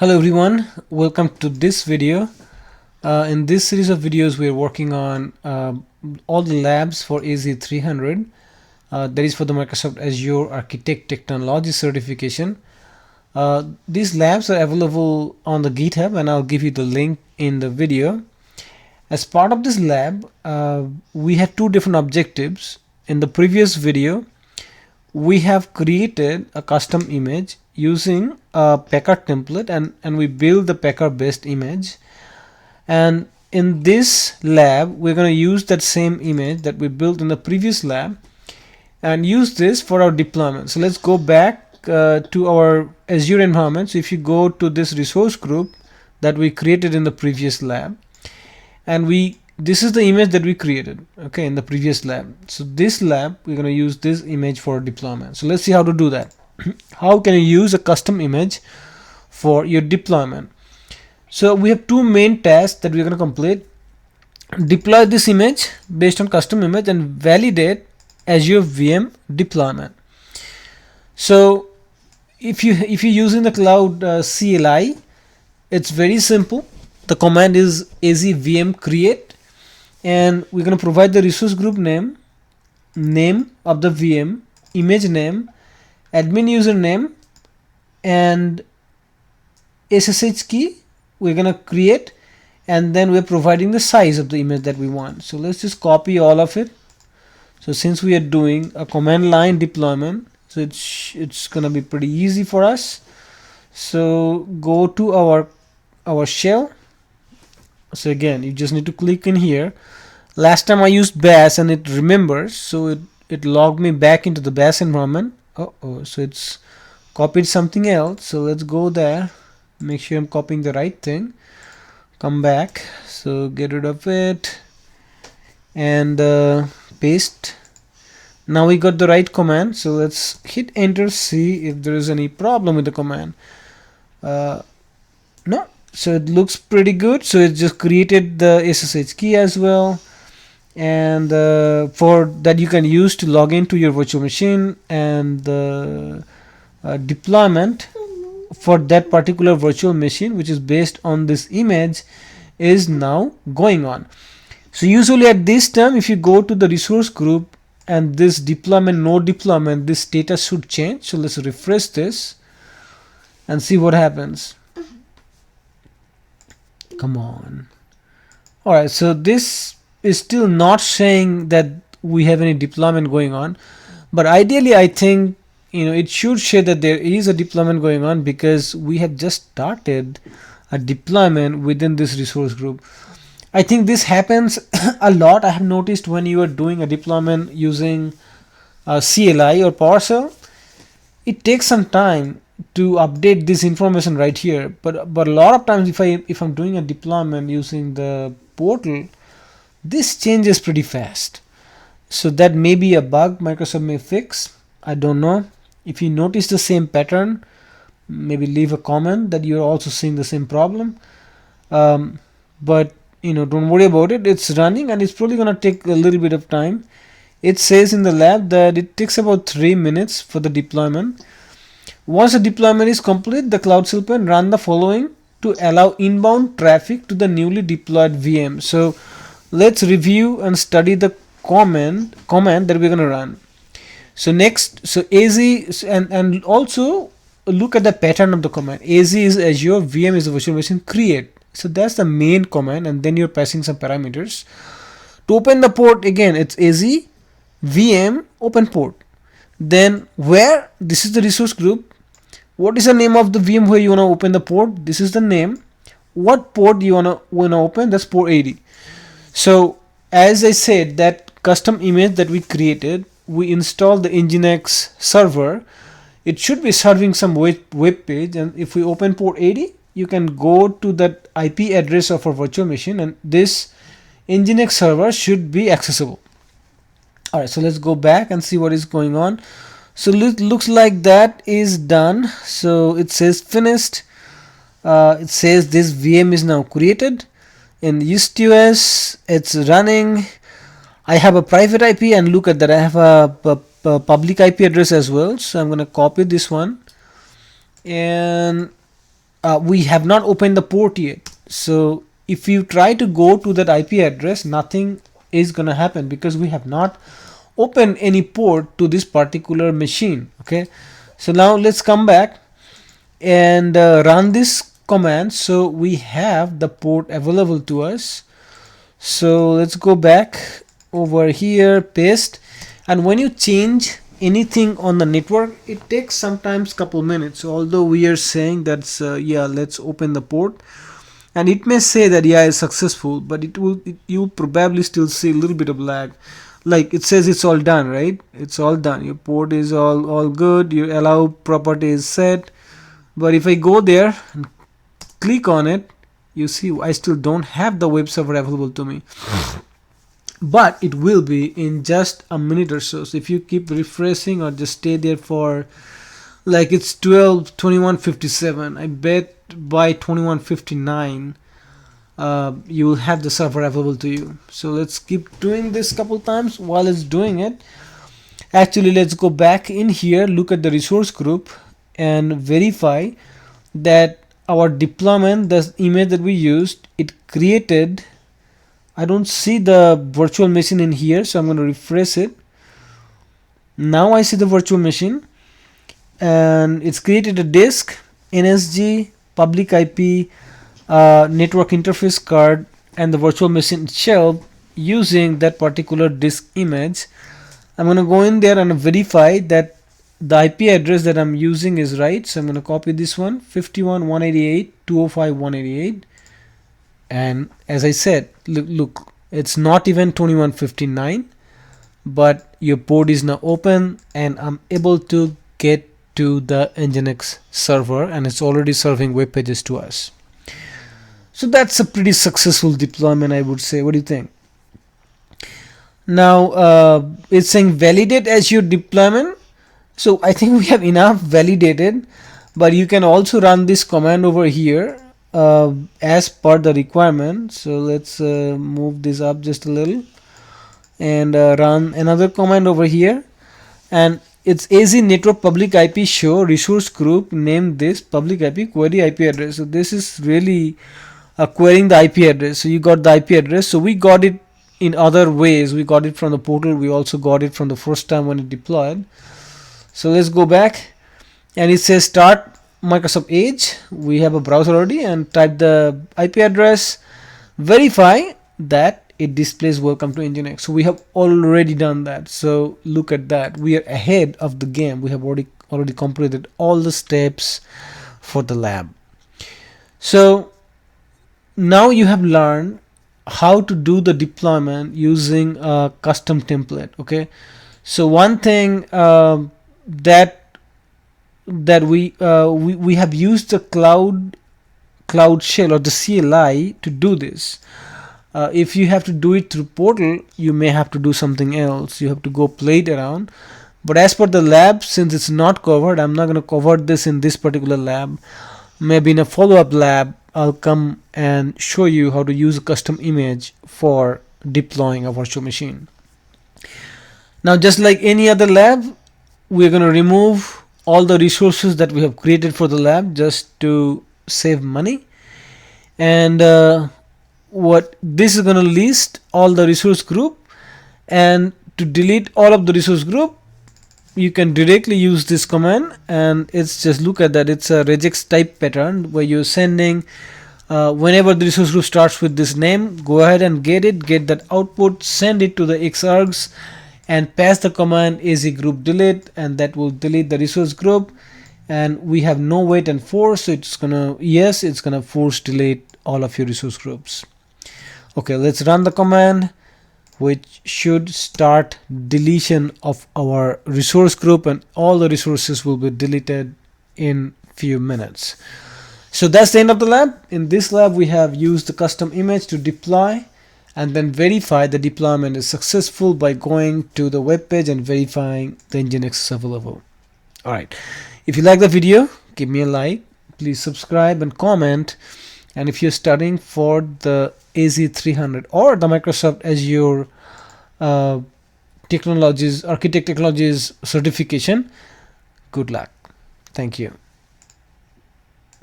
Hello everyone, welcome to this video. In this series of videos we are working on all the labs for AZ300, that is for the Microsoft Azure Architect Technology certification. These labs are available on the GitHub and I'll give you the link in the video. As part of this lab, we had two different objectives. In the previous video we have created a custom image using a Packer template and we build the Packer based image, and in this lab we're going to use that same image that we built in the previous lab and use this for our deployment. So let's go back to our Azure environment. So if you go to this resource group that we created in the previous lab, and this is the image that we created, okay, in the previous lab. So this lab we're going to use this image for deployment. So let's see how to do that. How can you use a custom image for your deployment? So we have two main tasks that we're going to complete: deploy this image based on custom image and validate Azure VM deployment. So if you're using the cloud CLI, it's very simple. The command is azvm create, and we're going to provide the resource group name of the VM, image name, admin username, and SSH key we're going to create, and then we're providing the size of the image that we want. So let's just copy all of it. So since we are doing a command line deployment, so it's going to be pretty easy for us. So go to our shell. So again, you just need to click in here. Last time I used bash and it remembers, so it logged me back into the bash environment. So it's copied something else. So let's go there, make sure I'm copying the right thing, come back, so get rid of it and paste. Now we got the right command, so let's hit enter, see if there is any problem with the command. No, so it looks pretty good. So it just created the SSH key as well, and for that you can use to log into your virtual machine, and the deployment for that particular virtual machine, which is based on this image, is now going on. So usually at this time, if you go to the resource group and this deployment, no deployment, this status should change. So let's refresh this and see what happens. Come on. All right, so this is still not saying that we have any deployment going on, but ideally I think it should show that there is a deployment going on, because we have just started a deployment within this resource group. I think this happens a lot. I have noticed when you are doing a deployment using CLI or PowerShell, it takes some time to update this information right here, but a lot of times if I'm doing a deployment using the portal, this changes pretty fast. So that may be a bug Microsoft may fix. I don't know. If you notice the same pattern, maybe leave a comment that you're also seeing the same problem. But don't worry about it. It's running and it's probably gonna take a little bit of time. It says in the lab that it takes about 3 minutes for the deployment. Once the deployment is complete, the Cloud SQL can run the following to allow inbound traffic to the newly deployed VM. So let's review and study the command that we're going to run. So next, so AZ, and also look at the pattern of the command. AZ is Azure, VM is the virtual machine, create. So that's the main command, and then you're passing some parameters. To open the port, again it's AZ, VM, open port. Then where, this is the resource group, what is the name of the VM where you want to open the port? This is the name. What port you want to open? That's port 80. So as I said, that custom image that we created, we installed the Nginx server. It should be serving some web page, and if we open port 80, you can go to that IP address of our virtual machine, and this Nginx server should be accessible. Alright, so let's go back and see what is going on. So it looks like that is done. So it says finished. It says this VM is now created. In EastUS, it's running. I have a private IP, and look at that, I have a public IP address as well. So I'm going to copy this one, and we have not opened the port yet. So if you try to go to that IP address, nothing is gonna happen because we have not opened any port to this particular machine. Okay, so now let's come back and run this command. So we have the port available to us. So let's go back over here, paste, and when you change anything on the network, it takes sometimes couple minutes. Although we are saying that's yeah, let's open the port, and it may say that yeah, it's successful, but you'll probably still see a little bit of lag. Like it says it's all done, right? It's all done. Your port is all good. Your allow property is set. But if I go there and click on it, you see I still don't have the web server available to me. But it will be in just a minute or so. So if you keep refreshing or just stay there for, like, it's 21:57, I bet by 21:59 you will have the server available to you. So let's keep doing this couple times. While it's doing it, actually let's go back in here, look at the resource group and verify that our deployment, the image that we used, it created. I don't see the virtual machine in here, so I'm going to refresh it. Now I see the virtual machine, and it's created a disk, NSG, public IP, network interface card, and the virtual machine itself using that particular disk image. I'm going to go in there and verify that the IP address that I'm using is right. So I'm going to copy this one, 51.168.205.188. And as I said, look, it's not even 21:59, but your port is now open and I'm able to get to the Nginx server, and it's already serving web pages to us. So that's a pretty successful deployment, I would say. What do you think? Now it's saying validate as your deployment. So I think we have enough validated, but you can also run this command over here as per the requirement. So let's move this up just a little and run another command over here, and it's AZ network public IP show resource group, name this public IP query IP address. So this is really querying the IP address. So you got the IP address. So we got it in other ways. We got it from the portal. We also got it from the first time when it deployed. So let's go back, and it says start Microsoft Edge. We have a browser already, and type the IP address, verify that it displays welcome to Nginx. So we have already done that. So look at that, we are ahead of the game. We have already completed all the steps for the lab. So now you have learned how to do the deployment using a custom template. Okay, so one thing that we have used the cloud shell or the CLI to do this. If you have to do it through portal, you may have to do something else. You have to go play it around. But as per the lab, since it's not covered, I'm not going to cover this in this particular lab. Maybe in a follow-up lab, I'll come and show you how to use a custom image for deploying a virtual machine. Now, just like any other lab, we're going to remove all the resources that we have created for the lab just to save money. And what this is going to list all the resource group, and to delete all of the resource group, you can directly use this command, and it's just, look at that, it's a regex type pattern where you're sending whenever the resource group starts with this name, go ahead and get that output, send it to the xargs, and pass the command az group delete, and that will delete the resource group. And we have no wait and force, so it's gonna force delete all of your resource groups. Okay, let's run the command, which should start deletion of our resource group, and all the resources will be deleted in few minutes. So that's the end of the lab. In this lab, we have used the custom image to deploy and then verify the deployment is successful by going to the web page and verifying the Nginx is available. Alright, if you like the video, give me a like, please subscribe and comment. And if you're studying for the AZ300 or the Microsoft Azure Architect Technologies certification, good luck. Thank you.